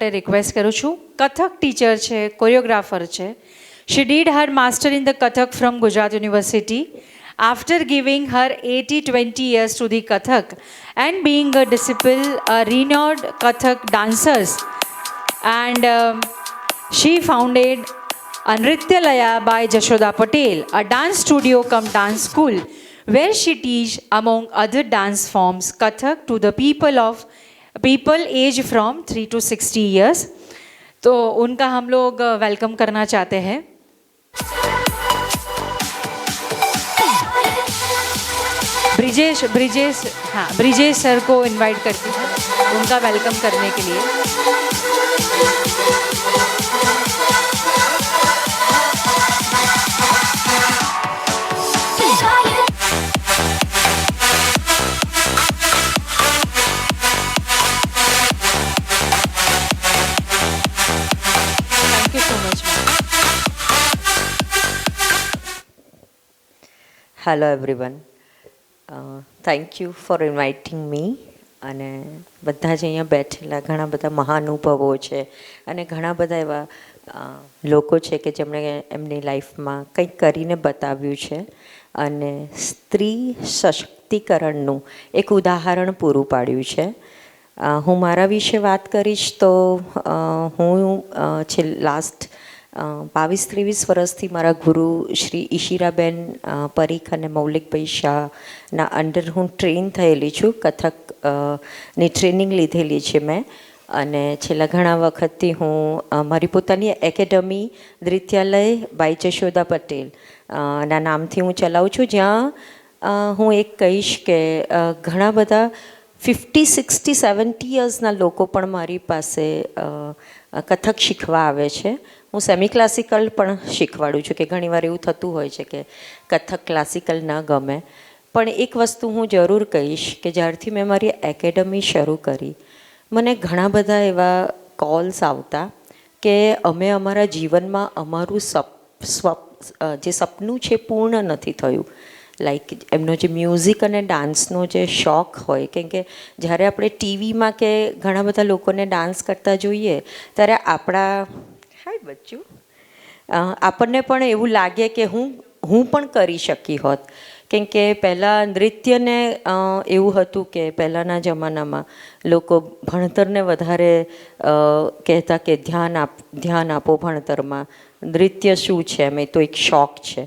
માટે રિક્વેસ્ટ કરું છું. કથક ટીચર છે, કોરિયોગ્રાફર છે. She did her master in the Kathak from Gujarat University. After giving her 80-20 years to the Kathak and being a disciple, a renowned Kathak dancers, and she founded a Nrityalaya by Jashoda Patel, a dance studio cum dance school, where she teach among other dance forms Kathak to the people aged from 3 to 60 years. तो उनका हम लोग welcome करना चाहते हैं. Brijesh sir को invite करती हूँ उनका वेलकम करने के लिए. Thank you so much. Hello everyone, thank you for inviting મી. અને બધા જ અહીંયા બેઠેલા ઘણા બધા મહાનુભાવો છે અને ઘણા બધા એવા લોકો છે કે જેમણે એમની લાઈફમાં કંઈક કરીને બતાવ્યું છે અને સ્ત્રી સશક્તિકરણનું એક ઉદાહરણ પૂરું પાડ્યું છે. હું મારા વિશે વાત કરીશ તો હું લાસ્ટ 22-23 વર્ષથી મારા ગુરુ શ્રી ઈશિરાબેન પરીખ અને મૌલિકભાઈ શાહના અંડર હું ટ્રેન થયેલી છું. કથક ની ટ્રેનિંગ લીધેલી છે મેં અને છેલ્લા ઘણા વખતથી હું મારી પોતાની એકેડમી નૃત્યાલય બાય જશોદા પટેલ ના નામથી હું ચલાવું છું, જ્યાં હું એક કહીશ કે ઘણા બધા 50, 60, 70 યર્સના લોકો પણ મારી પાસે કથક શીખવા આવે છે. હું સેમી ક્લાસિકલ પણ શીખવાડું છું કે ઘણીવાર એવું થતું હોય છે કે કથક ક્લાસિકલ ન ગમે. પણ એક વસ્તુ હું જરૂર કહીશ કે જ્યારથી મેં મારી એકેડમી શરૂ કરી, મને ઘણા બધા એવા કોલ્સ આવતા કે અમે અમારા જીવનમાં અમારું જે સપનું છે પૂર્ણ નથી થયું. લાઈક એમનો જે મ્યુઝિક અને ડાન્સનો જે શોખ હોય, કેમ કે જ્યારે આપણે ટીવીમાં કે ઘણા બધા લોકોને ડાન્સ કરતા જોઈએ ત્યારે આપણને પણ એવું લાગે કે હું પણ કરી શકી હોત. કેમ કે પહેલાં નૃત્યને એવું હતું કે પહેલાંના જમાનામાં લોકો ભણતરને વધારે કહેતા કે ધ્યાન આપો ભણતરમાં, નૃત્ય શું છે, મેં તો એક શોખ છે.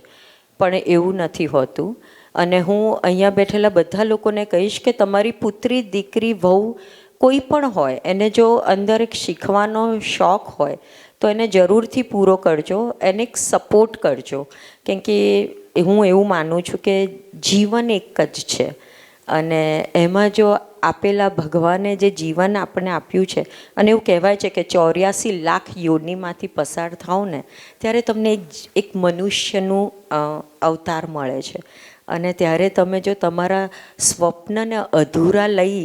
પણ એવું નથી હોતું. અને હું અહીંયા બેઠેલા બધા લોકોને કહીશ કે તમારી પુત્રી, દીકરી, વહુ કોઈ પણ હોય, એને જો અંદર એક શીખવાનો શોખ હોય તો એને જરૂરથી પૂરો કરજો, એને એક સપોર્ટ કરજો. કેમ કે હું એવું માનું છું કે જીવન એક જ છે અને એમાં જો આપેલા ભગવાને જે જીવન આપણને આપ્યું છે, અને એવું કહેવાય છે કે 84 લાખ યોનિમાંથી પસાર થાવ ને ત્યારે તમને એક મનુષ્યનું અવતાર મળે છે. અને ત્યારે તમે જો તમારા સ્વપ્નને અધૂરા લઈ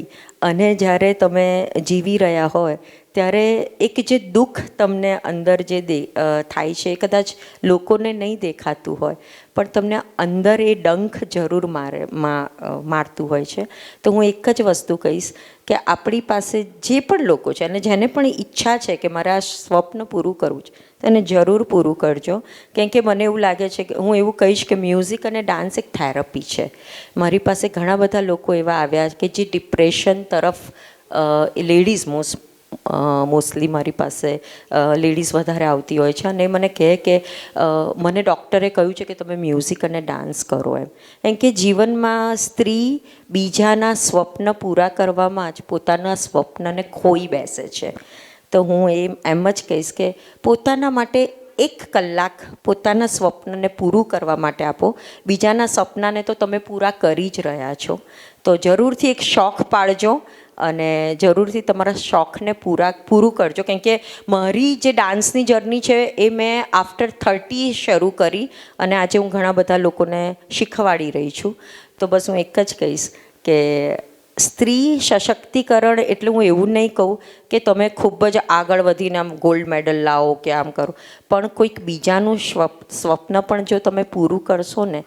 અને જ્યારે તમે જીવી રહ્યા હોય ત્યારે એક જે દુઃખ તમને અંદર જે થાય છે એ કદાચ લોકોને નહીં દેખાતું હોય, પણ તમને અંદર એ ડંખ જરૂર મારતું હોય છે. તો હું એક જ વસ્તુ કહીશ કે આપણી પાસે જે પણ લોકો છે અને જેને પણ ઈચ્છા છે કે મારે આ સ્વપ્ન પૂરું કરવું છે તેને જરૂર પૂરું કરજો. કેમ કે મને એવું લાગે છે કે હું એવું કહીશ કે મ્યુઝિક અને ડાન્સ એક થેરપી છે. મારી પાસે ઘણા બધા લોકો એવા આવ્યા કે જે ડિપ્રેશન તરફ, લેડીઝ મોસ્ટલી મારી પાસે લેડીઝ વધારે આવતી હોય છે અને મને કહે કે મને ડૉક્ટરે કહ્યું છે કે તમે મ્યુઝિક અને ડાન્સ કરો એમ. કેમ કે જીવનમાં સ્ત્રી બીજાના સ્વપ્ન પૂરા કરવામાં જ પોતાના સ્વપ્નને ખોઈ બેસે છે. તો હું એમ જ કહીશ કે પોતાના માટે 1 કલાક પોતાના સ્વપ્નને પૂરું કરવા માટે આપો. બીજાના સપનાને તો તમે પૂરા કરી જ રહ્યા છો. તો જરૂરથી એક શોખ પાડજો અને જરૂરથી તમારા શોખને પૂરું કરજો. કેમ કે મારી જે ડાન્સની જર્ની છે એ મેં આફ્ટર 30 શરૂ કરી અને આજે હું ઘણા બધા લોકોને શીખવાડી રહી છું. તો બસ હું એક જ કહીશ કે સ્ત્રી સશક્તિકરણ એટલે હું એવું નહીં કહું કે તમે ખૂબ જ આગળ વધીને આમ ગોલ્ડ મેડલ લાવો કે આમ કરો, પણ કોઈક બીજાનું સ્વપ્ન પણ જો તમે પૂરું કરશો ને